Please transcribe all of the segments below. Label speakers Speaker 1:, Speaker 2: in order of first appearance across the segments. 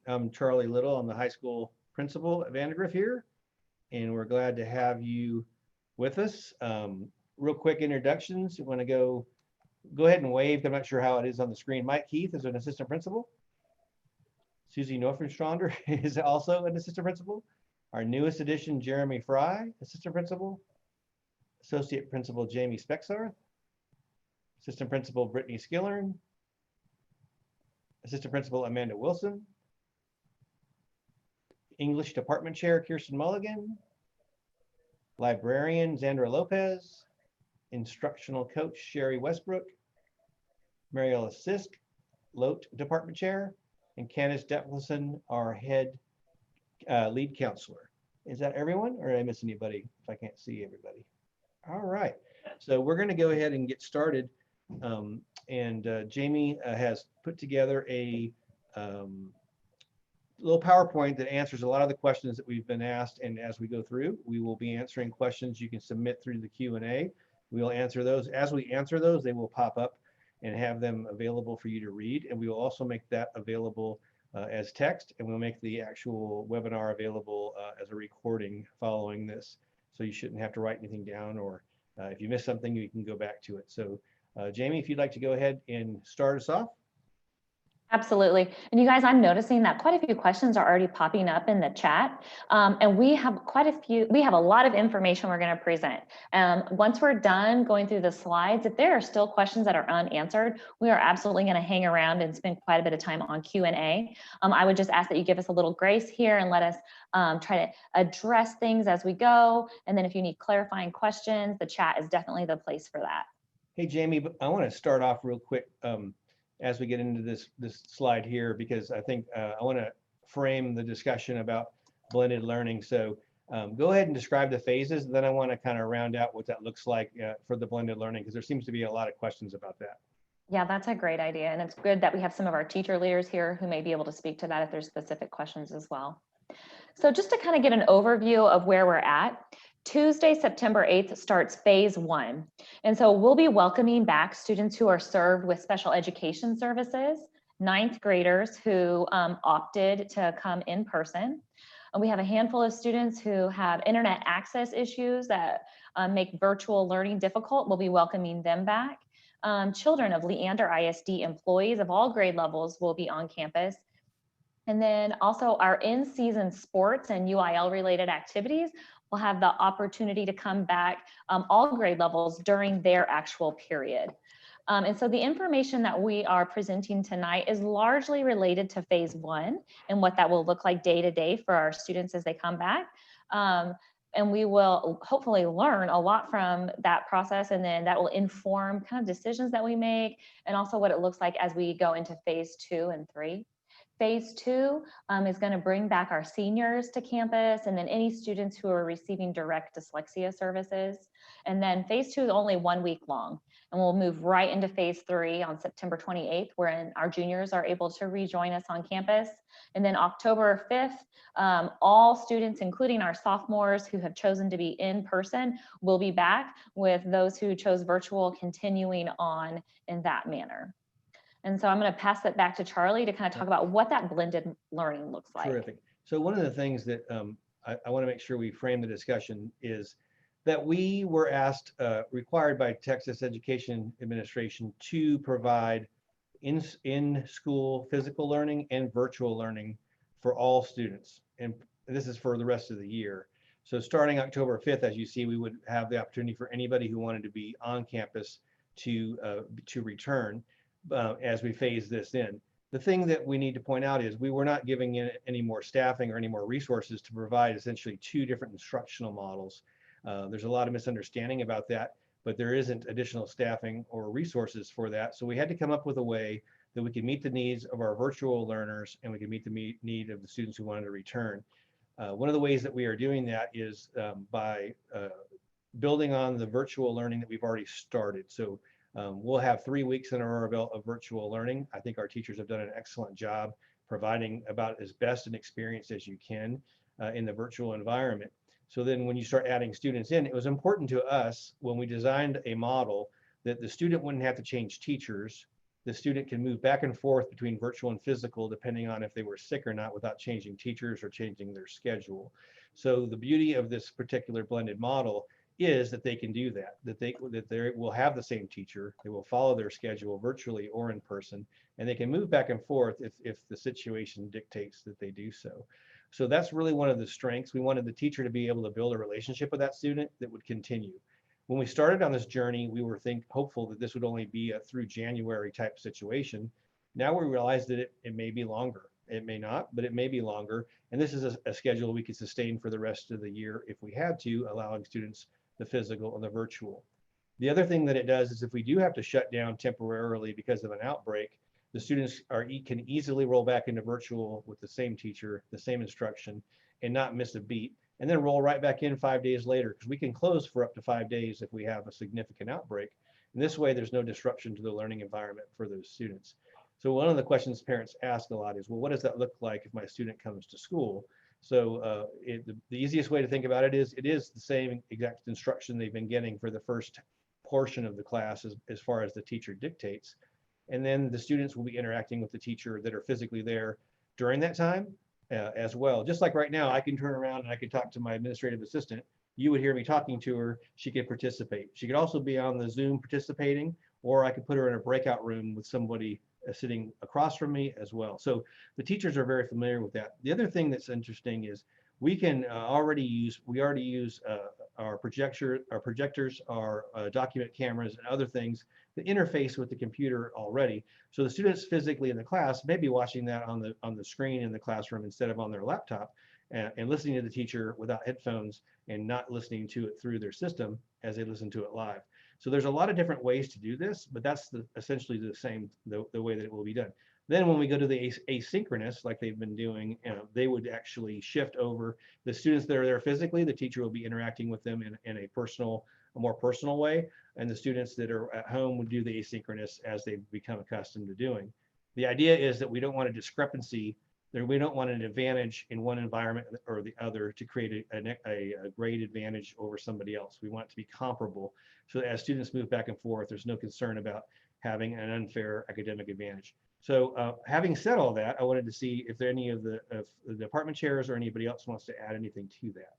Speaker 1: I'm Charlie Little. I'm the high school principal at Vandergrift here, and we're glad to have you with us. Real quick introductions. You want to go ahead and wave. I'm not sure how it is on the screen. Mike Keith is an assistant principal. Susie Norfenstrander is also an assistant principal. Our newest addition, Jeremy Fry, assistant principal. Associate principal, Jamie Spexarth. Assistant principal, Brittany Skillern. Assistant principal, Amanda Wilson. English department chair, Kirsten Mulligan. Librarian, Zandra Lopez. Instructional coach, Sherry Westbrook. Mariella Sisk, Lote department chair. And Candace Detlefson, our head lead counselor. Is that everyone, or did I miss anybody if I can't see everybody? All right, so we're going to go ahead and get started. Jamie has put together a little PowerPoint that answers a lot of the questions that we've been asked, and as we go through, we will be answering questions you can submit through the Q&A. We will answer those. As we answer those, they will pop up and have them available for you to read, and we will also make that available as text, and we'll make the actual webinar available as a recording following this, so you shouldn't have to write anything down, or if you miss something, you can go back to it. So Jamie, if you'd like to go ahead and start us off.
Speaker 2: Absolutely. And you guys, I'm noticing that quite a few questions are already popping up in the chat. And we have a lot of information we're going to present. Once we're done going through the slides, if there are still questions that are unanswered, we are absolutely going to hang around and spend quite a bit of time on Q&A. I would just ask that you give us a little grace here and let us try to address things as we go. And then if you need clarifying questions, the chat is definitely the place for that.
Speaker 1: Hey, Jamie, I want to start off real quick as we get into this slide here, because I think I want to frame the discussion about blended learning. So go ahead and describe the phases, and then I want to kind of round out what that looks like for the blended learning, because there seems to be a lot of questions about that.
Speaker 2: Yeah, that's a great idea. And it's good that we have some of our teacher leaders here who may be able to speak to that if there's specific questions as well. So just to kind of get an overview of where we're at, Tuesday, September 8th starts phase 1. And so we'll be welcoming back students who are served with special education services, 9th graders who opted to come in person. And we have a handful of students who have internet access issues that make virtual learning difficult. We'll be welcoming them back. Children of Leander ISD employees of all grade levels will be on campus. And then also our in-season sports and UIL related activities will have the opportunity to come back all grade levels during their actual period. And so the information that we are presenting tonight is largely related to phase 1 and what that will look like day to day for our students as they come back. And we will hopefully learn a lot from that process, and then that will inform kind of decisions that we make, and also what it looks like as we go into phase 2 and 3. Phase 2 is going to bring back our seniors to campus, and then any students who are receiving direct dyslexia services. And then phase 2 is only 1 week long, and we'll move right into phase 3 on September 28th, wherein our juniors are able to rejoin us on campus. And then October 5th, all students, including our sophomores who have chosen to be in person, will be back, with those who chose virtual continuing on in that manner. And so I'm going to pass it back to Charlie to kind of talk about what that blended learning looks like.
Speaker 1: Terrific. So one of the things that I want to make sure we frame the discussion is that we were asked, required by Texas Education Administration, to provide in-school physical learning and virtual learning for all students. And this is for the rest of the year. So starting October 5th, as you see, we would have the opportunity for anybody who wanted to be on campus to return. As we phase this in. The thing that we need to point out is we were not giving in any more staffing or any more resources to provide essentially 2 different instructional models. There's a lot of misunderstanding about that, but there isn't additional staffing or resources for that. So we had to come up with a way that we could meet the needs of our virtual learners, and we could meet the need of the students who wanted to return. One of the ways that we are doing that is by building on the virtual learning that we've already started. So we'll have 3 weeks in our belt of virtual learning. I think our teachers have done an excellent job providing about as best an experience as you can in the virtual environment. So then when you start adding students in, it was important to us when we designed a model that the student wouldn't have to change teachers, the student can move back and forth between virtual and physical depending on if they were sick or not without changing teachers or changing their schedule. So the beauty of this particular blended model is that they can do that, that they will have the same teacher, they will follow their schedule virtually or in person, and they can move back and forth if the situation dictates that they do so. So that's really one of the strengths. We wanted the teacher to be able to build a relationship with that student that would continue. When we started on this journey, we were hopeful that this would only be a through January type situation. Now we realize that it may be longer. It may not, but it may be longer. And this is a schedule we could sustain for the rest of the year if we had to, allowing students the physical and the virtual. The other thing that it does is if we do have to shut down temporarily because of an outbreak, the students can easily roll back into virtual with the same teacher, the same instruction, and not miss a beat, and then roll right back in 5 days later, because we can close for up to 5 days if we have a significant outbreak. And this way, there's no disruption to the learning environment for those students. So one of the questions parents ask a lot is, well, what does that look like if my student comes to school? So the easiest way to think about it is the same exact instruction they've been getting for the first portion of the class as far as the teacher dictates. And then the students will be interacting with the teacher that are physically there during that time as well. Just like right now, I can turn around and I could talk to my administrative assistant. You would hear me talking to her. She could participate. She could also be on the Zoom participating, or I could put her in a breakout room with somebody sitting across from me as well. So the teachers are very familiar with that. The other thing that's interesting is we can already use our projectors, our document cameras, and other things that interface with the computer already. So the students physically in the class may be watching that on the screen in the classroom instead of on their laptop, and listening to the teacher without headphones and not listening to it through their system as they listen to it live. So there's a lot of different ways to do this, but that's essentially the way that it will be done. Then when we go to the asynchronous, like they've been doing, they would actually shift over. The students that are there physically, the teacher will be interacting with them in a more personal way, and the students that are at home would do the asynchronous as they've become accustomed to doing. The idea is that we don't want a discrepancy, that we don't want an advantage in one environment or the other to create a great advantage over somebody else. We want it to be comparable, so that as students move back and forth, there's no concern about having an unfair academic advantage. So having said all that, I wanted to see if there any of the department chairs or anybody else wants to add anything to that.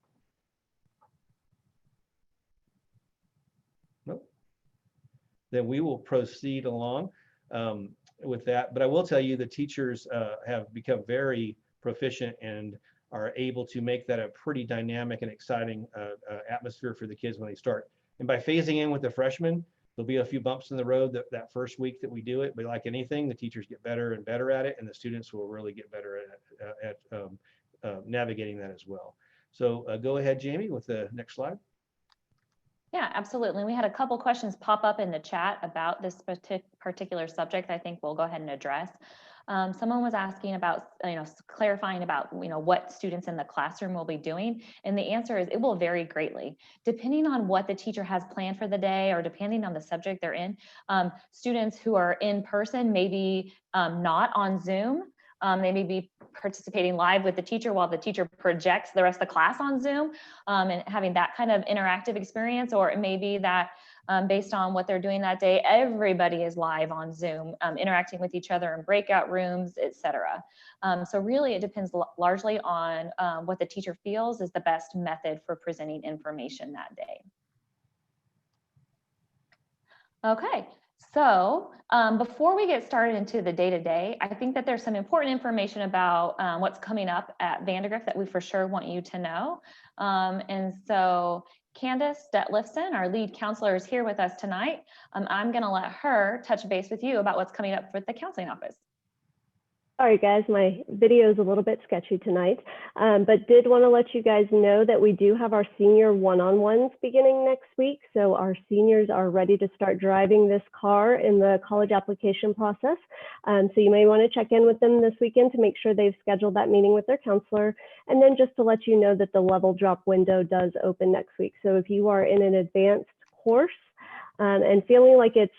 Speaker 1: Nope. Then we will proceed along with that. But I will tell you the teachers have become very proficient and are able to make that a pretty dynamic and exciting atmosphere for the kids when they start. And by phasing in with the freshmen, there'll be a few bumps in the road that first week that we do it, but like anything, the teachers get better and better at it, and the students will really get better at navigating that as well. So go ahead, Jamie, with the next slide.
Speaker 2: Yeah, absolutely. We had a couple questions pop up in the chat about this particular subject I think we'll go ahead and address. Someone was asking about, clarifying about, what students in the classroom will be doing. And the answer is it will vary greatly. Depending on what the teacher has planned for the day or depending on the subject they're in, students who are in person, maybe not on Zoom. They may be participating live with the teacher while the teacher projects the rest of the class on Zoom and having that kind of interactive experience. Or it may be that based on what they're doing that day, everybody is live on Zoom, interacting with each other in breakout rooms, etc. So really it depends largely on what the teacher feels is the best method for presenting information that day. Okay. So before we get started into the day-to-day, I think that there's some important information about what's coming up at Vandegrift that we for sure want you to know. And so Candace Detlefson, our lead counselor, is here with us tonight. I'm going to let her touch base with you about what's coming up with the counseling office.
Speaker 3: Sorry guys, my video is a little bit sketchy tonight, but did want to let you guys know that we do have our senior one-on-ones beginning next week. So our seniors are ready to start driving this car in the college application process. So you may want to check in with them this weekend to make sure they've scheduled that meeting with their counselor. And then just to let you know that the level drop window does open next week. So if you are in an advanced course and feeling like it's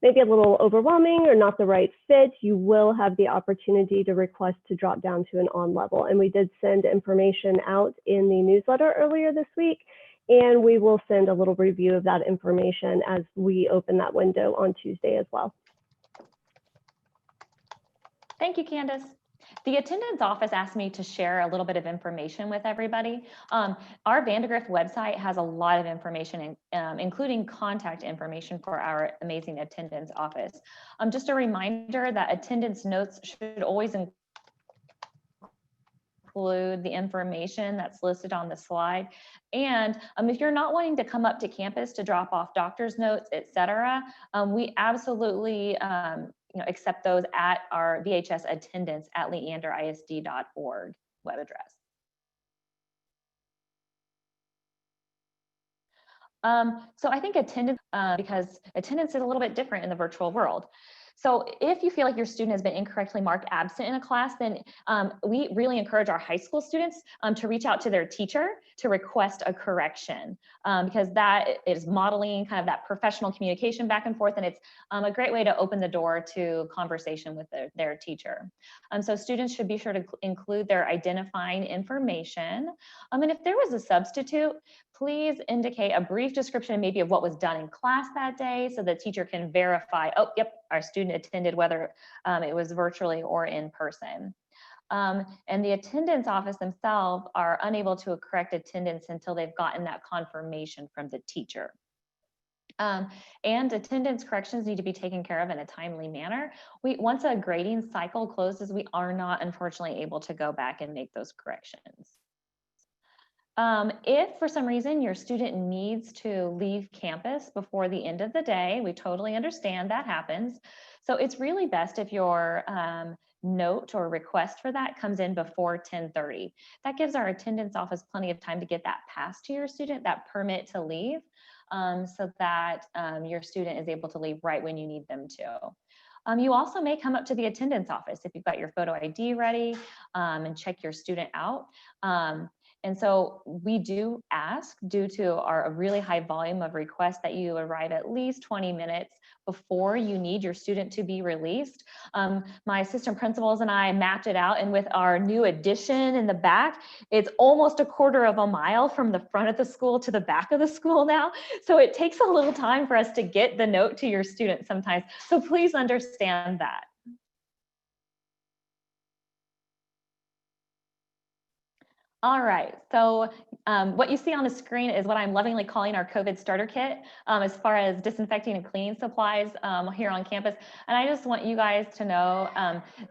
Speaker 3: maybe a little overwhelming or not the right fit, you will have the opportunity to request to drop down to an on level. And we did send information out in the newsletter earlier this week, and we will send a little review of that information as we open that window on Tuesday as well.
Speaker 2: Thank you, Candace. The attendance office asked me to share a little bit of information with everybody. Our Vandergrift website has a lot of information, including contact information for our amazing attendance office. Just a reminder that attendance notes should always include the information that's listed on the slide. And if you're not wanting to come up to campus to drop off doctor's notes, etc., we absolutely accept those at our VHS attendance at leanderisd.org web address. So I think attendance, because attendance is a little bit different in the virtual world. So if you feel like your student has been incorrectly marked absent in a class, then we really encourage our high school students to reach out to their teacher to request a correction, because that is modeling kind of that professional communication back and forth, and it's a great way to open the door to conversation with their teacher. So students should be sure to include their identifying information. And if there was a substitute, please indicate a brief description maybe of what was done in class that day so the teacher can verify, oh, yep, our student attended, whether it was virtually or in person. And the attendance office themselves are unable to correct attendance until they've gotten that confirmation from the teacher. And attendance corrections need to be taken care of in a timely manner. Once a grading cycle closes, we are not unfortunately able to go back and make those corrections. If for some reason your student needs to leave campus before the end of the day, we totally understand that happens. So it's really best if your note or request for that comes in before 10:30. That gives our attendance office plenty of time to get that passed to your student, that permit to leave, so that your student is able to leave right when you need them to. You also may come up to the attendance office if you've got your photo ID ready and check your student out. And so we do ask, due to our really high volume of requests, that you arrive at least 20 minutes before you need your student to be released. My assistant principals and I mapped it out, and with our new addition in the back, it's almost a quarter of a mile from the front of the school to the back of the school now. So it takes a little time for us to get the note to your student sometimes. So please understand that. All right, so what you see on the screen is what I'm lovingly calling our COVID starter kit, as far as disinfecting and cleaning supplies here on campus. And I just want you guys to know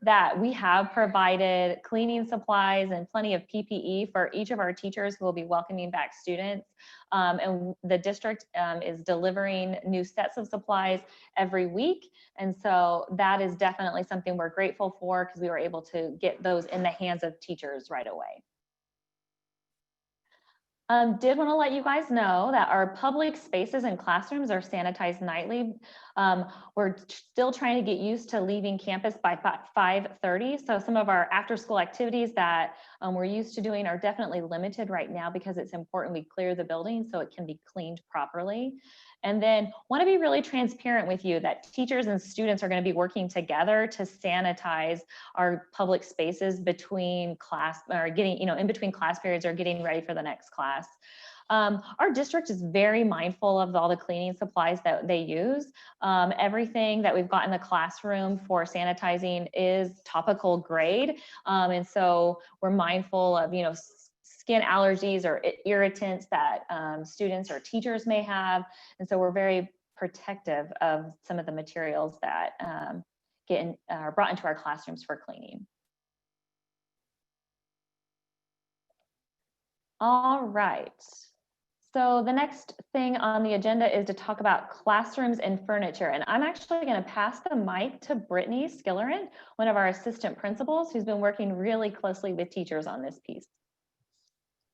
Speaker 2: that we have provided cleaning supplies and plenty of PPE for each of our teachers who will be welcoming back students. And the district is delivering new sets of supplies every week. And so that is definitely something we're grateful for, because we were able to get those in the hands of teachers right away. Did want to let you guys know that our public spaces and classrooms are sanitized nightly. We're still trying to get used to leaving campus by 5:30. So some of our after school activities that we're used to doing are definitely limited right now, because it's important we clear the building so it can be cleaned properly. And then want to be really transparent with you that teachers and students are going to be working together to sanitize our public spaces between class, or getting, in between class periods, or getting ready for the next class. Our district is very mindful of all the cleaning supplies that they use. Everything that we've got in the classroom for sanitizing is topical grade. And so we're mindful of, skin allergies or irritants that students or teachers may have. And so we're very protective of some of the materials that are brought into our classrooms for cleaning. All right. So the next thing on the agenda is to talk about classrooms and furniture. And I'm actually going to pass the mic to Brittany Skillerin, one of our assistant principals, who's been working really closely with teachers on this piece.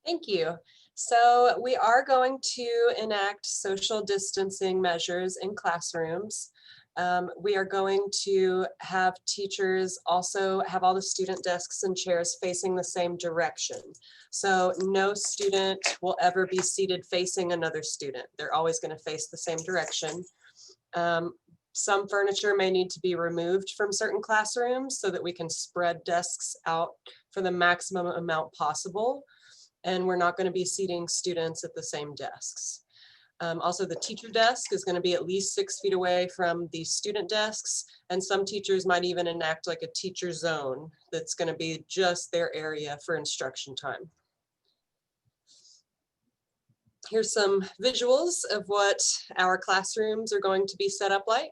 Speaker 4: Thank you. So we are going to enact social distancing measures in classrooms. We are going to have teachers also have all the student desks and chairs facing the same direction. So no student will ever be seated facing another student. They're always going to face the same direction. Some furniture may need to be removed from certain classrooms so that we can spread desks out for the maximum amount possible. And we're not going to be seating students at the same desks. Also, the teacher desk is going to be at least 6 feet away from the student desks, and some teachers might even enact like a teacher zone that's going to be just their area for instruction time. Here's some visuals of what our classrooms are going to be set up like.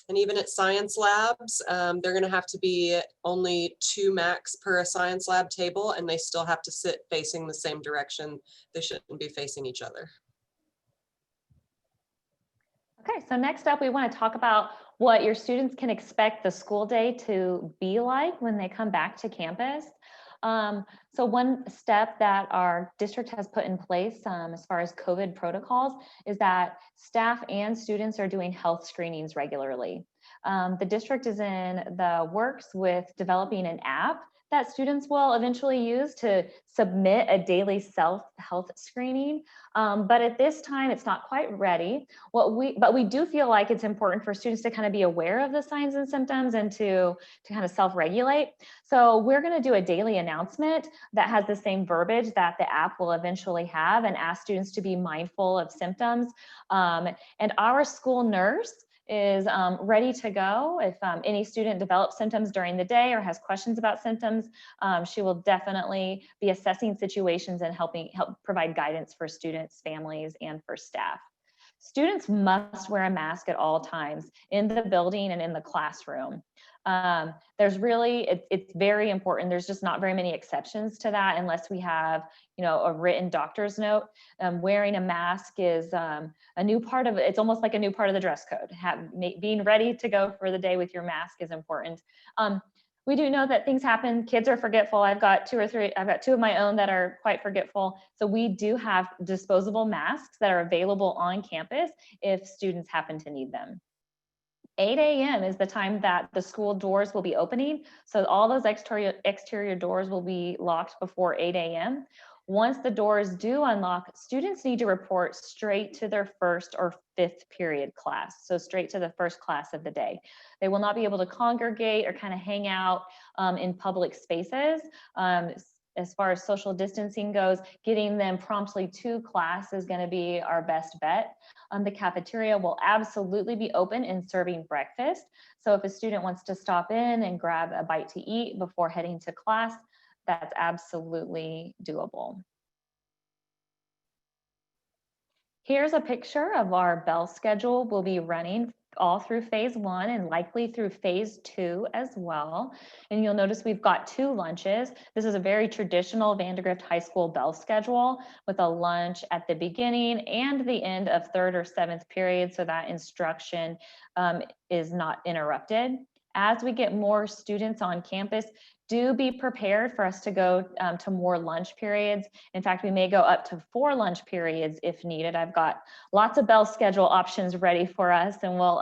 Speaker 4: And even at science labs, they're going to have to be only 2 max per science lab table, and they still have to sit facing the same direction. They shouldn't be facing each other.
Speaker 2: Okay, so next up, we want to talk about what your students can expect the school day to be like when they come back to campus. So one step that our district has put in place as far as COVID protocols is that staff and students are doing health screenings regularly. The district is in the works with developing an app that students will eventually use to submit a daily self-health screening. But at this time, it's not quite ready. But we do feel like it's important for students to kind of be aware of the signs and symptoms and to kind of self-regulate. So we're going to do a daily announcement that has the same verbiage that the app will eventually have and ask students to be mindful of symptoms. And our school nurse is ready to go. If any student develops symptoms during the day or has questions about symptoms, she will definitely be assessing situations and help provide guidance for students, families, and for staff. Students must wear a mask at all times in the building and in the classroom. There's really, it's very important. There's just not very many exceptions to that unless we have, a written doctor's note. Wearing a mask is a new part of it. It's almost like a new part of the dress code. Being ready to go for the day with your mask is important. We do know that things happen. Kids are forgetful. I've got 2 of my own that are quite forgetful. So we do have disposable masks that are available on campus if students happen to need them. 8 a.m. is the time that the school doors will be opening. So all those exterior doors will be locked before 8 a.m. Once the doors do unlock, students need to report straight to their 1st or 5th period class. So straight to the first class of the day. They will not be able to congregate or kind of hang out in public spaces. As far as social distancing goes, getting them promptly to class is going to be our best bet. The cafeteria will absolutely be open and serving breakfast. So if a student wants to stop in and grab a bite to eat before heading to class, that's absolutely doable. Here's a picture of our bell schedule. We'll be running all through phase 1 and likely through phase 2 as well. And you'll notice we've got 2 lunches. This is a very traditional Vandergrift High School bell schedule with a lunch at the beginning and the end of 3rd or 7th period, so that instruction is not interrupted. As we get more students on campus, do be prepared for us to go to more lunch periods. In fact, we may go up to 4 lunch periods if needed. I've got lots of bell schedule options ready for us, and we'll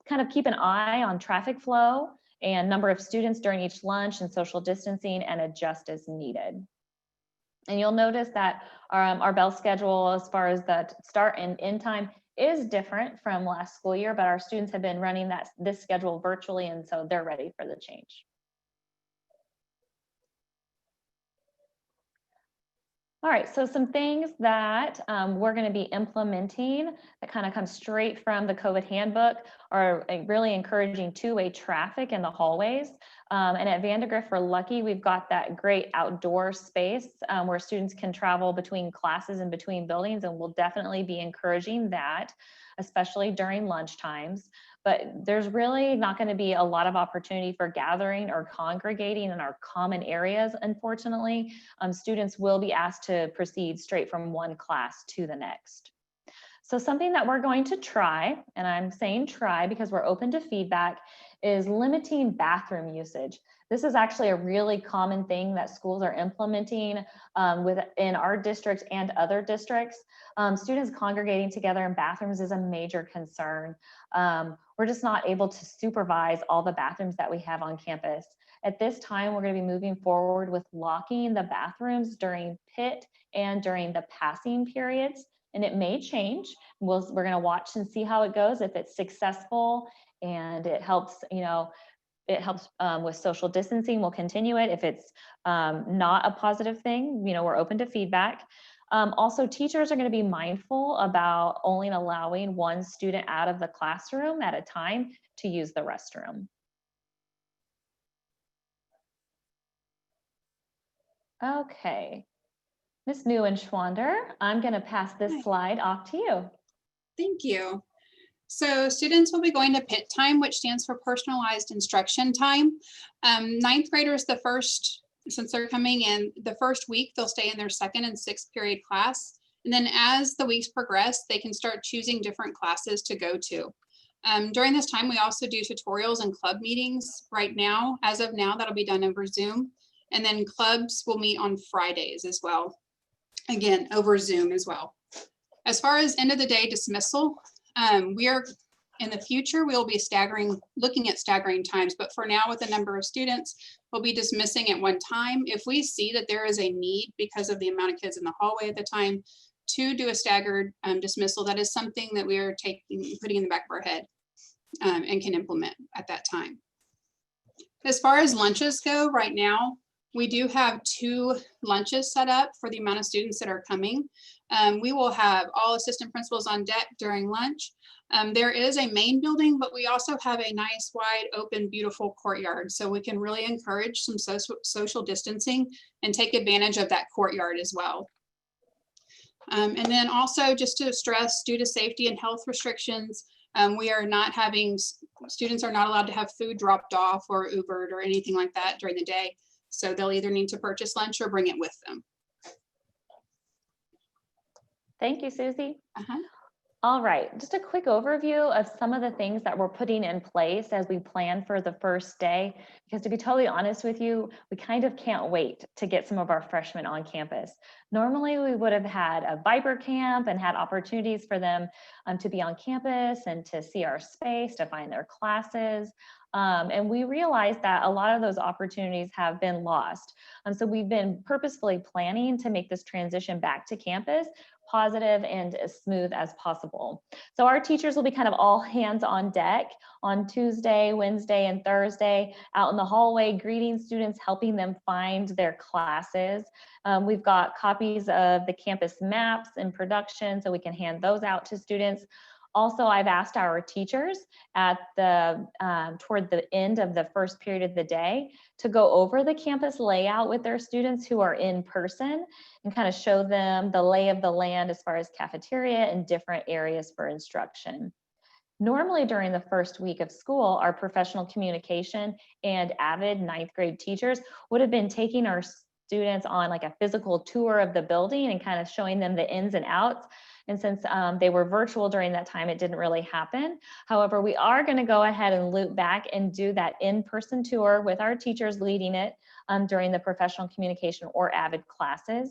Speaker 2: kind of keep an eye on traffic flow and number of students during each lunch and social distancing and adjust as needed. And you'll notice that our bell schedule as far as the start and end time is different from last school year, but our students have been running this schedule virtually, and so they're ready for the change. All right, so some things that we're going to be implementing that kind of come straight from the COVID handbook are really encouraging 2-way traffic in the hallways. And at Vandergrift, we're lucky we've got that great outdoor space where students can travel between classes and between buildings, and we'll definitely be encouraging that, especially during lunch times. But there's really not going to be a lot of opportunity for gathering or congregating in our common areas, unfortunately. Students will be asked to proceed straight from one class to the next. So something that we're going to try, and I'm saying try because we're open to feedback, is limiting bathroom usage. This is actually a really common thing that schools are implementing within our district and other districts. Students congregating together in bathrooms is a major concern. We're just not able to supervise all the bathrooms that we have on campus. At this time, we're going to be moving forward with locking the bathrooms during pit and during the passing periods, and it may change. We're going to watch and see how it goes. If it's successful and it helps, it helps with social distancing, we'll continue it. If it's not a positive thing, we're open to feedback. Also, teachers are going to be mindful about only allowing one student out of the classroom at a time to use the restroom. Okay, Ms. Neuenschwander, I'm going to pass this slide off to you.
Speaker 5: Thank you. So students will be going to PIT time, which stands for personalized instruction time. Ninth graders, since they're coming in the first week, they'll stay in their second and sixth period class. And then as the weeks progress, they can start choosing different classes to go to. During this time, we also do tutorials and club meetings. Right now, as of now, that'll be done over Zoom. And then clubs will meet on Fridays as well. Again, over Zoom as well. As far as end of the day dismissal, we are in the future, we'll be looking at staggering times, but for now with the number of students, we'll be dismissing at one time. If we see that there is a need because of the amount of kids in the hallway at the time to do a staggered dismissal, that is something that we are putting in the back of our head and can implement at that time. As far as lunches go, right now, we do have 2 lunches set up for the amount of students that are coming. We will have all assistant principals on deck during lunch. There is a main building, but we also have a nice, wide open, beautiful courtyard. So we can really encourage some social distancing and take advantage of that courtyard as well. And then also just to stress, due to safety and health restrictions, students are not allowed to have food dropped off or Ubered or anything like that during the day. So they'll either need to purchase lunch or bring it with them.
Speaker 2: Thank you, Susie. All right, just a quick overview of some of the things that we're putting in place as we plan for the first day, because to be totally honest with you, we kind of can't wait to get some of our freshmen on campus. Normally, we would have had a Viber camp and had opportunities for them to be on campus and to see our space, to find their classes. And we realized that a lot of those opportunities have been lost. So we've been purposefully planning to make this transition back to campus positive and as smooth as possible. So our teachers will be kind of all hands on deck on Tuesday, Wednesday, and Thursday, out in the hallway, greeting students, helping them find their classes. We've got copies of the campus maps in production, so we can hand those out to students. Also, I've asked our teachers at toward the end of the first period of the day to go over the campus layout with their students who are in person and kind of show them the lay of the land as far as cafeteria and different areas for instruction. Normally during the first week of school, our professional communication and avid ninth grade teachers would have been taking our students on like a physical tour of the building and kind of showing them the ins and outs. And since they were virtual during that time, it didn't really happen. However, we are going to go ahead and loop back and do that in-person tour with our teachers leading it during the professional communication or AVID classes.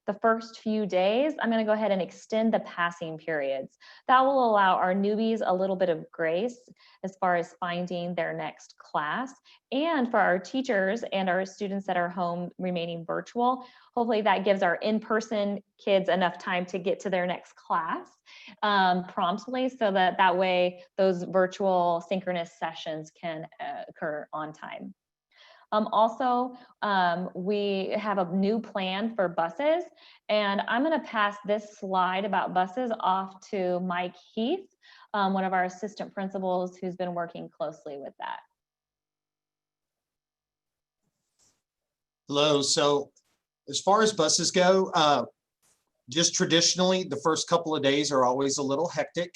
Speaker 2: The first few days, I'm going to go ahead and extend the passing periods. That will allow our newbies a little bit of grace as far as finding their next class. And for our teachers and our students that are home remaining virtual, hopefully that gives our in-person kids enough time to get to their next class promptly, so that way those virtual synchronous sessions can occur on time. Also, we have a new plan for buses, and I'm going to pass this slide about buses off to Mike Heath, one of our assistant principals who's been working closely with that.
Speaker 6: Hello. So as far as buses go, just traditionally, the first couple of days are always a little hectic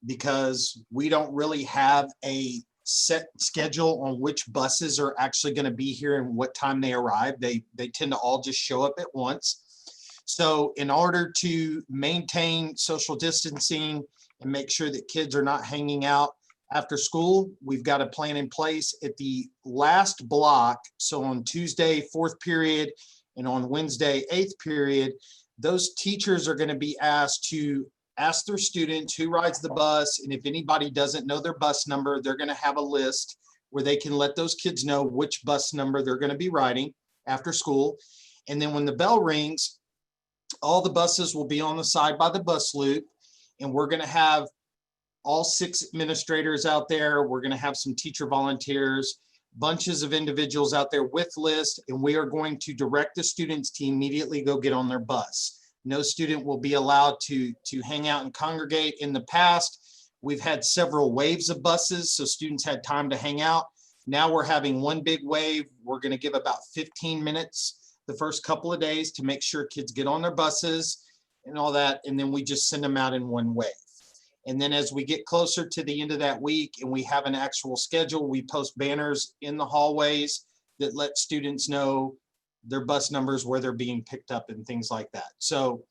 Speaker 6: because we don't really have a set schedule on which buses are actually going to be here and what time they arrive. They tend to all just show up at once. So in order to maintain social distancing and make sure that kids are not hanging out after school, we've got a plan in place at the last block. So on Tuesday, 4th period, and on Wednesday, 8th period, those teachers are going to be asked to ask their students who rides the bus, and if anybody doesn't know their bus number, they're going to have a list where they can let those kids know which bus number they're going to be riding after school. And then when the bell rings, all the buses will be on the side by the bus loop, and we're going to have all 6 administrators out there. We're going to have some teacher volunteers, bunches of individuals out there with lists, and we are going to direct the students to immediately go get on their bus. No student will be allowed to hang out and congregate. In the past, we've had several waves of buses, so students had time to hang out. Now we're having one big wave. We're going to give about 15 minutes the first couple of days to make sure kids get on their buses and all that, and then we just send them out in one wave. And then as we get closer to the end of that week and we have an actual schedule, we post banners in the hallways that let students know their bus numbers, where they're being picked up and things like that. So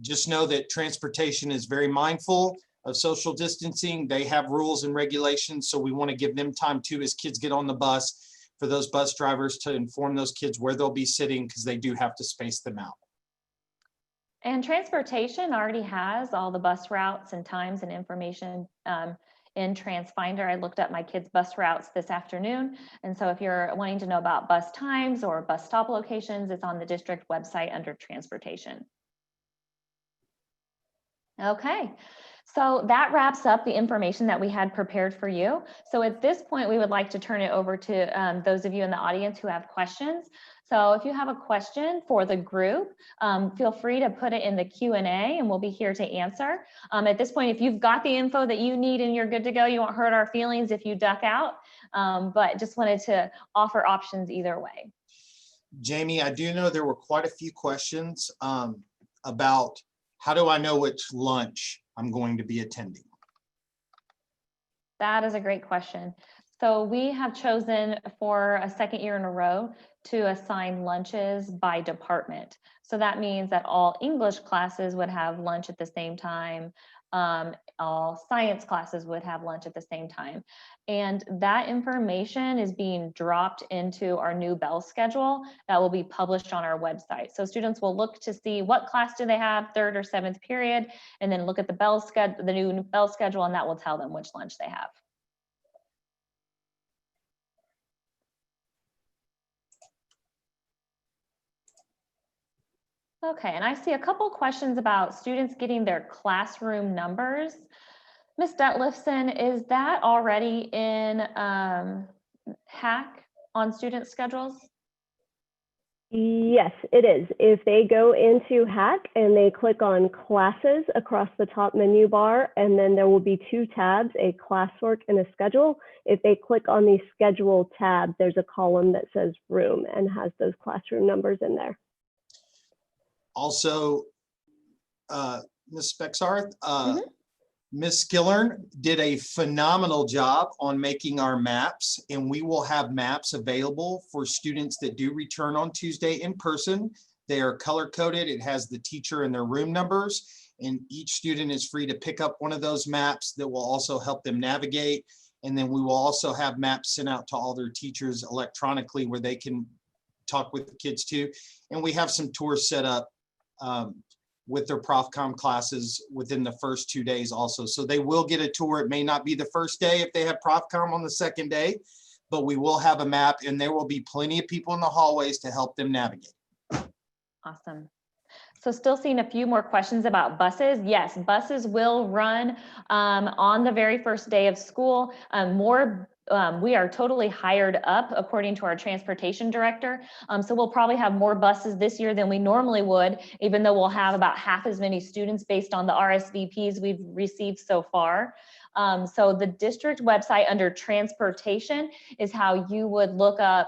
Speaker 6: just know that transportation is very mindful of social distancing. They have rules and regulations, so we want to give them time too as kids get on the bus, for those bus drivers to inform those kids where they'll be sitting, because they do have to space them out.
Speaker 2: And transportation already has all the bus routes and times and information in TransFinder. I looked up my kids' bus routes this afternoon. And so if you're wanting to know about bus times or bus stop locations, it's on the district website under transportation. Okay, so that wraps up the information that we had prepared for you. So at this point, we would like to turn it over to those of you in the audience who have questions. So if you have a question for the group, feel free to put it in the Q&A and we'll be here to answer. At this point, if you've got the info that you need and you're good to go, you won't hurt our feelings if you duck out, but just wanted to offer options either way.
Speaker 6: Jamie, I do know there were quite a few questions about how do I know which lunch I'm going to be attending?
Speaker 2: That is a great question. So we have chosen for a second year in a row to assign lunches by department. So that means that all English classes would have lunch at the same time. All science classes would have lunch at the same time. And that information is being dropped into our new bell schedule that will be published on our website. So students will look to see what class do they have, 3rd or 7th period, and then look at the new bell schedule, and that will tell them which lunch they have. Okay, and I see a couple questions about students getting their classroom numbers. Ms. Detlefson, is that already in HACC on student schedules?
Speaker 3: Yes, it is. If they go into HACC and they click on classes across the top menu bar, and then there will be 2 tabs, a classwork and a schedule. If they click on the schedule tab, there's a column that says room and has those classroom numbers in there.
Speaker 6: Also, Ms. Spexarth, Ms. Skillern did a phenomenal job on making our maps, and we will have maps available for students that do return on Tuesday in person. They are color-coded. It has the teacher and their room numbers, and each student is free to pick up one of those maps that will also help them navigate. And then we will also have maps sent out to all their teachers electronically where they can talk with the kids too. And we have some tours set up with their ProfCom classes within the first 2 days also. So they will get a tour. It may not be the first day if they have ProfCom on the second day, but we will have a map, and there will be plenty of people in the hallways to help them navigate.
Speaker 2: Awesome. So still seeing a few more questions about buses. Yes, buses will run on the very first day of school. We are totally hired up according to our transportation director. So we'll probably have more buses this year than we normally would, even though we'll have about half as many students based on the RSVPs we've received so far. So the district website under transportation is how you would look up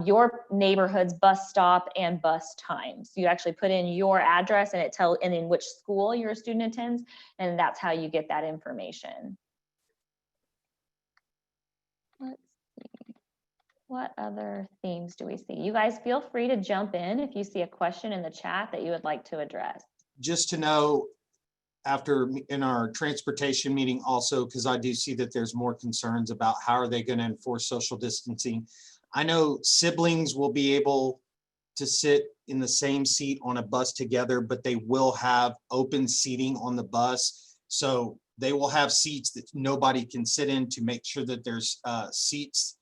Speaker 2: your neighborhood's bus stop and bus times. You actually put in your address and and in which school your student attends, and that's how you get that information. Let's see. What other themes do we see? You guys feel free to jump in if you see a question in the chat that you would like to address.
Speaker 6: Just to know, in our transportation meeting also, because I do see that there's more concerns about how are they going to enforce social distancing. I know siblings will be able to sit in the same seat on a bus together, but they will have open seating on the bus. So they will have seats that nobody can sit in to make sure that there's seats,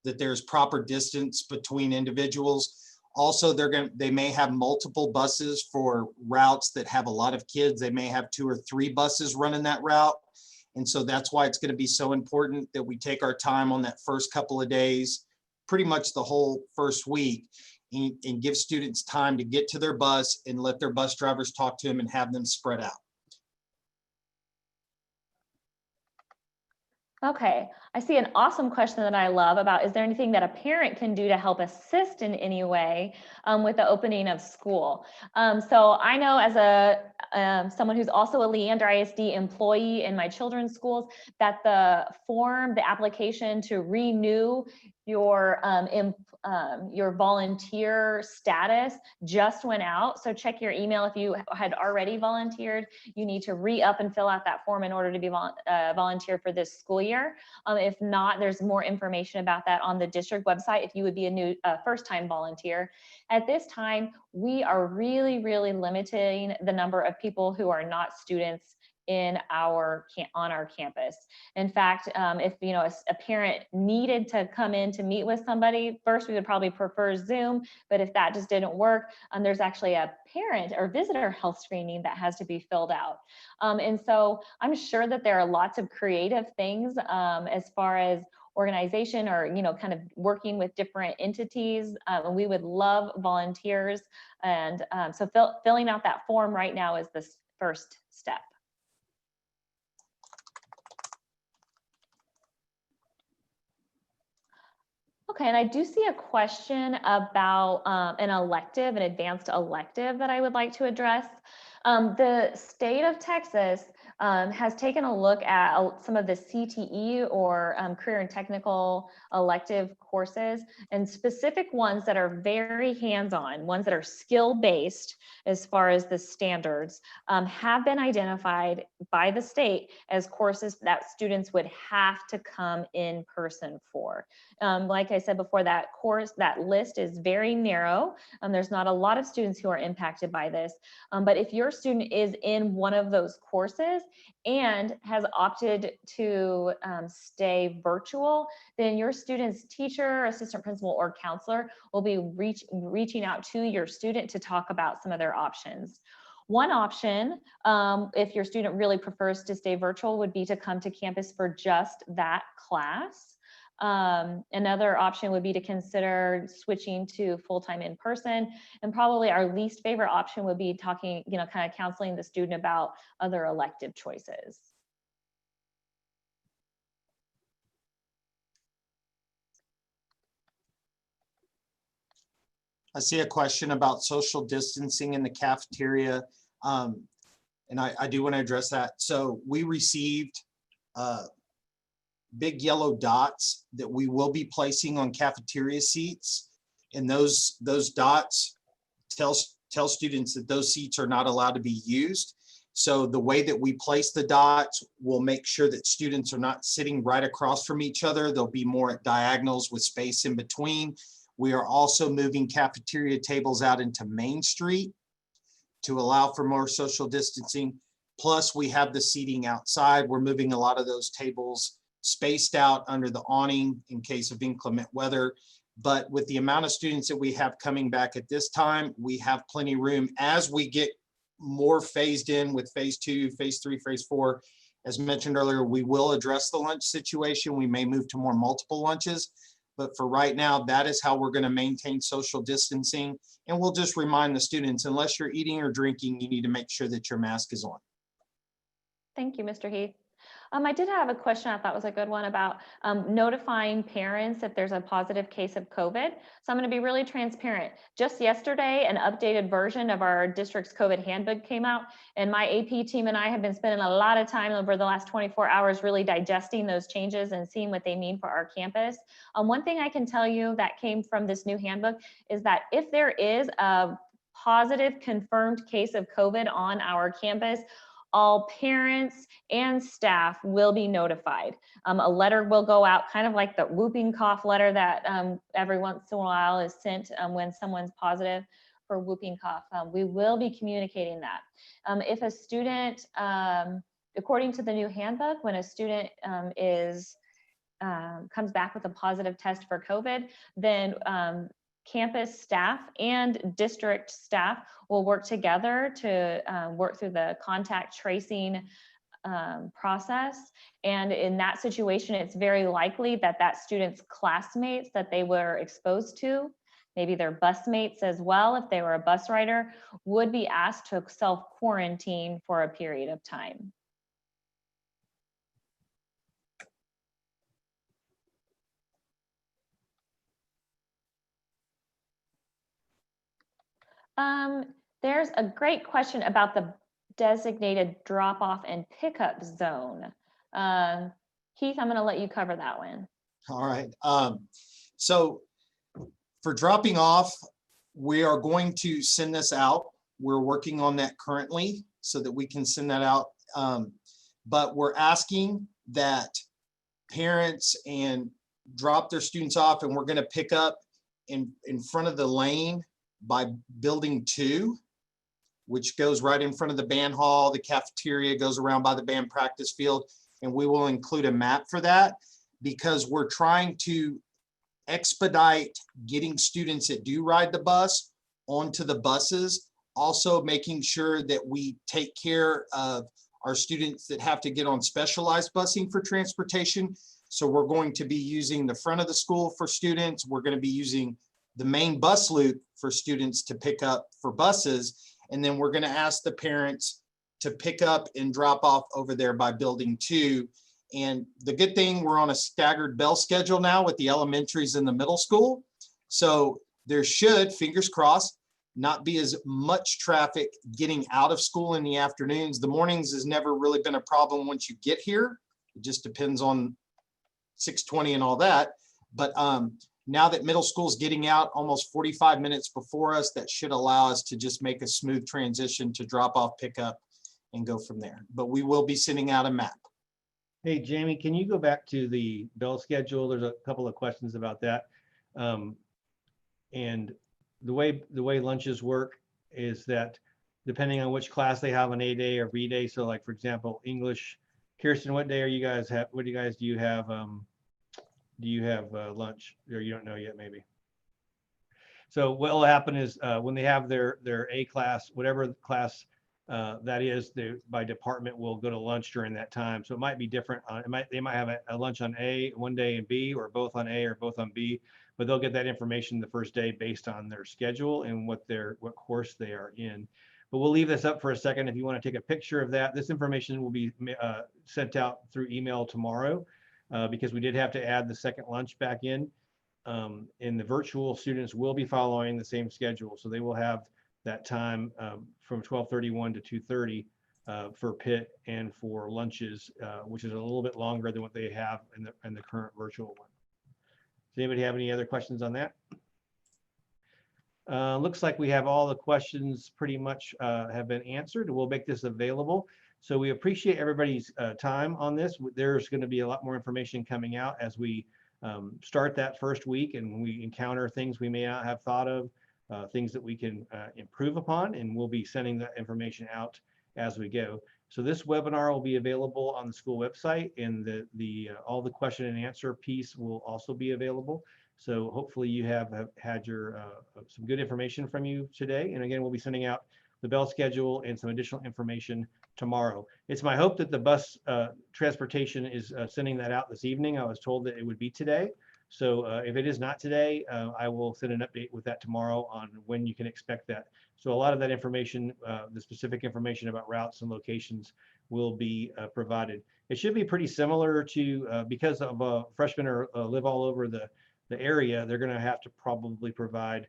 Speaker 6: that there's proper distance between individuals. Also, they may have multiple buses for routes that have a lot of kids. They may have 2 or 3 buses running that route. And so that's why it's going to be so important that we take our time on that first couple of days, pretty much the whole first week, and give students time to get to their bus and let their bus drivers talk to them and have them spread out.
Speaker 2: Okay, I see an awesome question that I love about, is there anything that a parent can do to help assist in any way with the opening of school? So I know as a someone who's also a Leander ISD employee in my children's schools, that the form, the application to renew your volunteer status just went out. So check your email. If you had already volunteered, you need to re-up and fill out that form in order to be volunteer for this school year. If not, there's more information about that on the district website if you would be a new first-time volunteer. At this time, we are really limiting the number of people who are not students on our campus. In fact, if a parent needed to come in to meet with somebody, first we would probably prefer Zoom, but if that just didn't work, there's actually a parent or visitor health screening that has to be filled out. And so I'm sure that there are lots of creative things as far as organization or kind of working with different entities. We would love volunteers, and so filling out that form right now is the first step. Okay, and I do see a question about an advanced elective that I would like to address. The state of Texas has taken a look at some of the CTE or career and technical elective courses, and specific ones that are very hands-on, ones that are skill-based as far as the standards, have been identified by the state as courses that students would have to come in person for. Like I said before, that list is very narrow. There's not a lot of students who are impacted by this, but if your student is in one of those courses and has opted to stay virtual, then your student's teacher, assistant principal, or counselor will be reaching out to your student to talk about some of their options. One option, if your student really prefers to stay virtual, would be to come to campus for just that class. Another option would be to consider switching to full-time in person, and probably our least favorite option would be talking, kind of counseling the student about other elective choices.
Speaker 6: I see a question about social distancing in the cafeteria, and I do want to address that. So we received big yellow dots that we will be placing on cafeteria seats, and those dots tell students that those seats are not allowed to be used. So the way that we place the dots will make sure that students are not sitting right across from each other. They'll be more at diagonals with space in between. We are also moving cafeteria tables out into Main Street to allow for more social distancing. Plus, we have the seating outside. We're moving a lot of those tables spaced out under the awning in case of inclement weather. But with the amount of students that we have coming back at this time, we have plenty of room. As we get more phased in with phase 2, phase 3, phase 4, as mentioned earlier, we will address the lunch situation. We may move to more multiple lunches. But for right now, that is how we're going to maintain social distancing. And we'll just remind the students, unless you're eating or drinking, you need to make sure that your mask is on.
Speaker 2: Thank you, Mr. Heath. I did have a question I thought was a good one about notifying parents if there's a positive case of COVID. So I'm going to be really transparent. Just yesterday, an updated version of our district's COVID handbook came out, and my AP team and I have been spending a lot of time over the last 24 hours really digesting those changes and seeing what they mean for our campus. One thing I can tell you that came from this new handbook is that if there is a positive confirmed case of COVID on our campus, all parents and staff will be notified. A letter will go out, kind of like the whooping cough letter that every once in a while is sent when someone's positive for whooping cough. We will be communicating that. If a student, according to the new handbook, when a student comes back with a positive test for COVID, then campus staff and district staff will work together to work through the contact tracing process. And in that situation, it's very likely that that student's classmates that they were exposed to, maybe their bus mates as well, if they were a bus rider, would be asked to self-quarantine for a period of time. There's a great question about the designated drop-off and pickup zone. Keith, I'm going to let you cover that one.
Speaker 6: All right. So for dropping off, we are going to send this out. We're working on that currently so that we can send that out. But we're asking that parents and drop their students off, and we're going to pick up in front of the lane by building 2, which goes right in front of the band hall. The cafeteria goes around by the band practice field, and we will include a map for that because we're trying to expedite getting students that do ride the bus onto the buses, also making sure that we take care of our students that have to get on specialized busing for transportation. So we're going to be using the front of the school for students. We're going to be using the main bus loop for students to pick up for buses. And then we're going to ask the parents to pick up and drop off over there by building 2. And the good thing, we're on a staggered bell schedule now with the elementaries and the middle school. So there should, fingers crossed, not be as much traffic getting out of school in the afternoons. The mornings has never really been a problem once you get here. It just depends on 6:20 and all that. But now that middle school is getting out almost 45 minutes before us, that should allow us to just make a smooth transition to drop off, pick up, and go from there. But we will be sending out a map.
Speaker 1: Hey, Jamie, can you go back to the bell schedule? There's a couple of questions about that. And the way lunches work is that depending on which class they have on A day or B day. So like, for example, English, Kirsten, what day are you guys have? What do you have? Do you have lunch, or you don't know yet maybe? So what will happen is when they have their A class, whatever class that is, by department will go to lunch during that time. So it might be different. They might have a lunch on A one day and B, or both on A or both on B, but they'll get that information the first day based on their schedule and what course they are in. But we'll leave this up for a second. If you want to take a picture of that, this information will be sent out through email tomorrow because we did have to add the second lunch back in. And the virtual students will be following the same schedule. So they will have that time from 12:31 to 2:30 for PIT and for lunches, which is a little bit longer than what they have in the current virtual one. Does anybody have any other questions on that? Looks like we have all the questions pretty much have been answered. We'll make this available. So we appreciate everybody's time on this. There's going to be a lot more information coming out as we start that first week, and we encounter things we may not have thought of, things that we can improve upon, and we'll be sending that information out as we go. So this webinar will be available on the school website, and all the question and answer piece will also be available. So hopefully you have had some good information from you today. And again, we'll be sending out the bell schedule and some additional information tomorrow. It's my hope that the bus transportation is sending that out this evening. I was told that it would be today. So if it is not today, I will send an update with that tomorrow on when you can expect that. So a lot of that information, the specific information about routes and locations will be provided. It should be pretty similar to, because of freshmen live all over the area, they're going to have to probably provide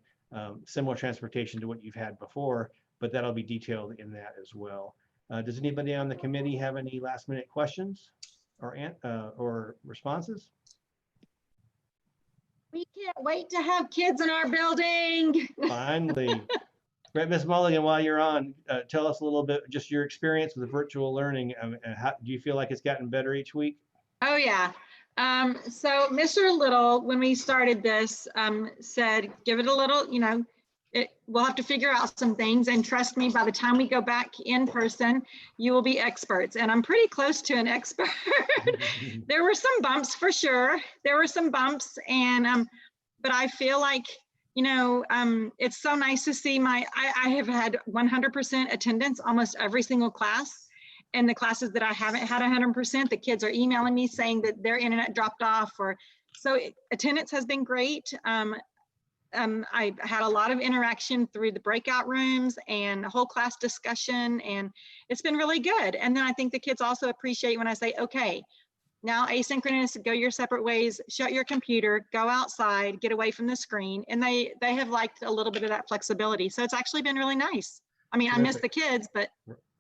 Speaker 1: similar transportation to what you've had before, but that'll be detailed in that as well. Does anybody on the committee have any last minute questions or responses?
Speaker 7: We can't wait to have kids in our building.
Speaker 1: Finally. Great, Ms. Mulligan, while you're on, tell us a little bit, just your experience with virtual learning. How, do you feel like it's gotten better each week?
Speaker 7: Oh, yeah. So Mr. Little, when we started this, said, give it a little, we'll have to figure out some things, and trust me, by the time we go back in person, you will be experts. And I'm pretty close to an expert. There were some bumps for sure. There were some bumps, and but I feel like, it's so nice to see I have had 100% attendance almost every single class. in the classes that I haven't had 100%, the kids are emailing me saying that their internet dropped off, or so attendance has been great. I had a lot of interaction through the breakout rooms and whole class discussion, and it's been really good. And then I think the kids also appreciate when I say, okay, now asynchronous, go your separate ways, shut your computer, go outside, get away from the screen. And they have liked a little bit of that flexibility. So it's actually been really nice. I mean, I miss the kids, but.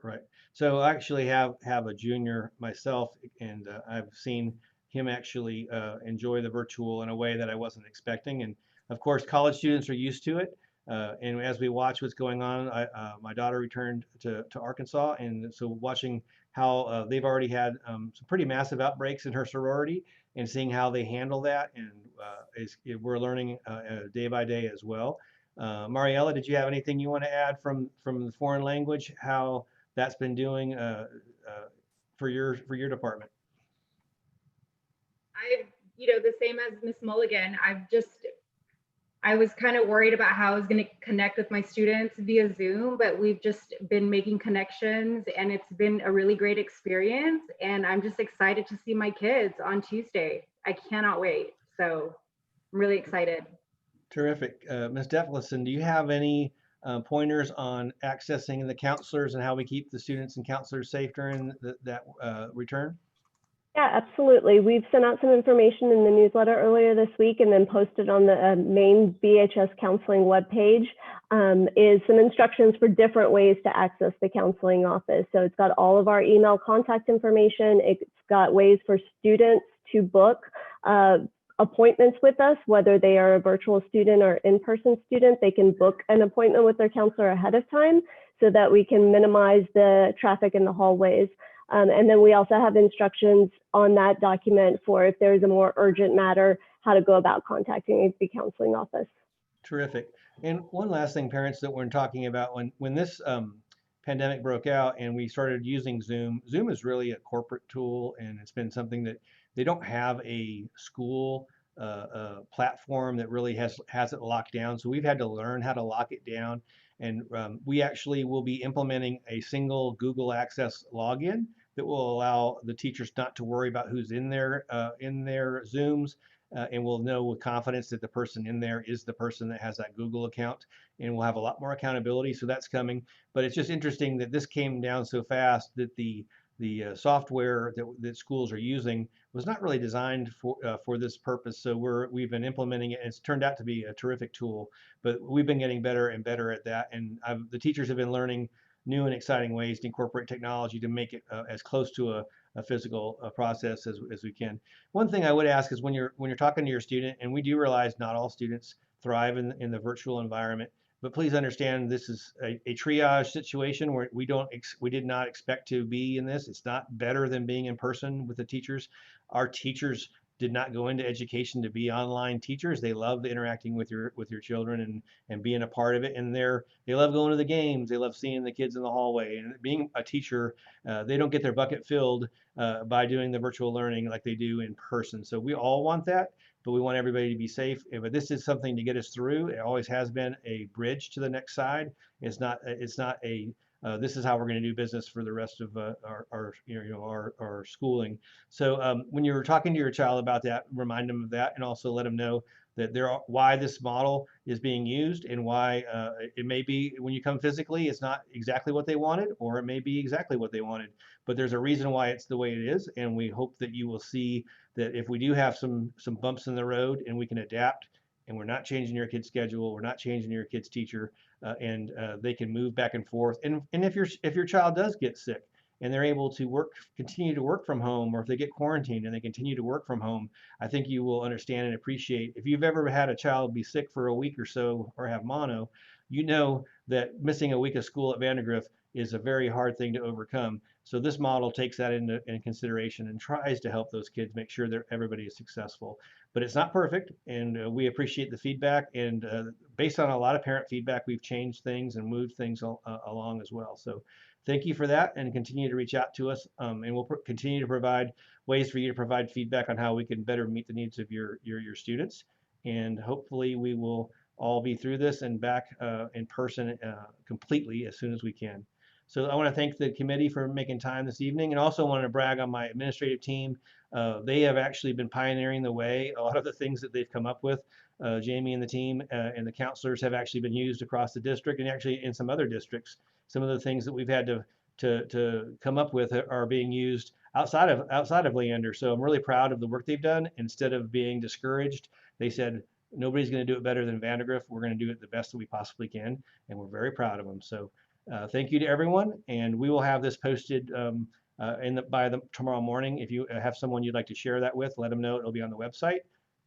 Speaker 1: Right. So I actually have a junior myself, and I've seen him actually enjoy the virtual in a way that I wasn't expecting. And of course, college students are used to it. And as we watch what's going on, my daughter returned to Arkansas, and so watching how they've already had some pretty massive outbreaks in her sorority, and seeing how they handle that, and we're learning day by day as well. Mariella, did you have anything you want to add from the foreign language, how that's been doing for your department?
Speaker 8: The same as Miss Mulligan, I was kind of worried about how I was going to connect with my students via Zoom, but we've just been making connections, and it's been a really great experience. And I'm just excited to see my kids on Tuesday. I cannot wait. So I'm really excited.
Speaker 1: Terrific. Ms. Deflison, do you have any pointers on accessing the counselors and how we keep the students and counselors safe during that return?
Speaker 3: Yeah, absolutely. We've sent out some information in the newsletter earlier this week, and then posted on the main VHS counseling webpage is some instructions for different ways to access the counseling office. So it's got all of our email contact information. It's got ways for students to book appointments with us, whether they are a virtual student or in-person student. They can book an appointment with their counselor ahead of time so that we can minimize the traffic in the hallways. And then we also have instructions on that document for if there's a more urgent matter, how to go about contacting the counseling office.
Speaker 1: Terrific. And one last thing, parents, that we're talking about, when this pandemic broke out and we started using Zoom, Zoom is really a corporate tool, and it's been something that they don't have a school platform that really has it locked down. So we've had to learn how to lock it down. And we actually will be implementing a single Google Access login that will allow the teachers not to worry about who's in their Zooms, and we'll know with confidence that the person in there is the person that has that Google account, and we'll have a lot more accountability. So that's coming. But it's just interesting that this came down so fast that the software that schools are using was not really designed for this purpose. So we've been implementing it, and it's turned out to be a terrific tool. But we've been getting better and better at that, and the teachers have been learning new and exciting ways to incorporate technology to make it as close to a physical process as we can. One thing I would ask is when you're talking to your student, and we do realize not all students thrive in the virtual environment, but please understand this is a triage situation where we did not expect to be in this. It's not better than being in person with the teachers. Our teachers did not go into education to be online teachers. They love interacting with your children and being a part of it. And they love going to the games. They love seeing the kids in the hallway. And being a teacher, they don't get their bucket filled by doing the virtual learning like they do in person. So we all want that, but we want everybody to be safe. But this is something to get us through. It always has been a bridge to the next side. It's not a this is how we're going to do business for the rest of our schooling. So when you're talking to your child about that, remind them of that, and also let them know that why this model is being used, and why it may be when you come physically, it's not exactly what they wanted, or it may be exactly what they wanted. But there's a reason why it's the way it is, and we hope that you will see that if we do have some bumps in the road, and we can adapt, and we're not changing your kid's schedule, we're not changing your kid's teacher, and they can move back and forth. And if your child does get sick and they're able to continue to work from home, or if they get quarantined and they continue to work from home, I think you will understand and appreciate. If you've ever had a child be sick for a week or so or have mono, you know that missing a week of school at Vandergrift is a very hard thing to overcome. So this model takes that into consideration and tries to help those kids make sure that everybody is successful. But it's not perfect, and we appreciate the feedback. And based on a lot of parent feedback, we've changed things and moved things along as well. So thank you for that, and continue to reach out to us, and we'll continue to provide ways for you to provide feedback on how we can better meet the needs of your students. And hopefully we will all be through this and back in person completely as soon as we can. So I want to thank the committee for making time this evening, and also want to brag on my administrative team. They have actually been pioneering the way. A lot of the things that they've come up with, Jamie and the team and the counselors have actually been used across the district, and actually in some other districts. Some of the things that we've had to come up with are being used outside of Leander. So I'm really proud of the work they've done. Instead of being discouraged, they said, nobody's going to do it better than Vandergrift. We're going to do it the best that we possibly can, and we're very proud of them. So thank you to everyone, and we will have this posted by tomorrow morning. If you have someone you'd like to share that with, let them know. It'll be on the website,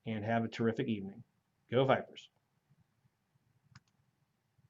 Speaker 1: and have a terrific evening. Go Vipers.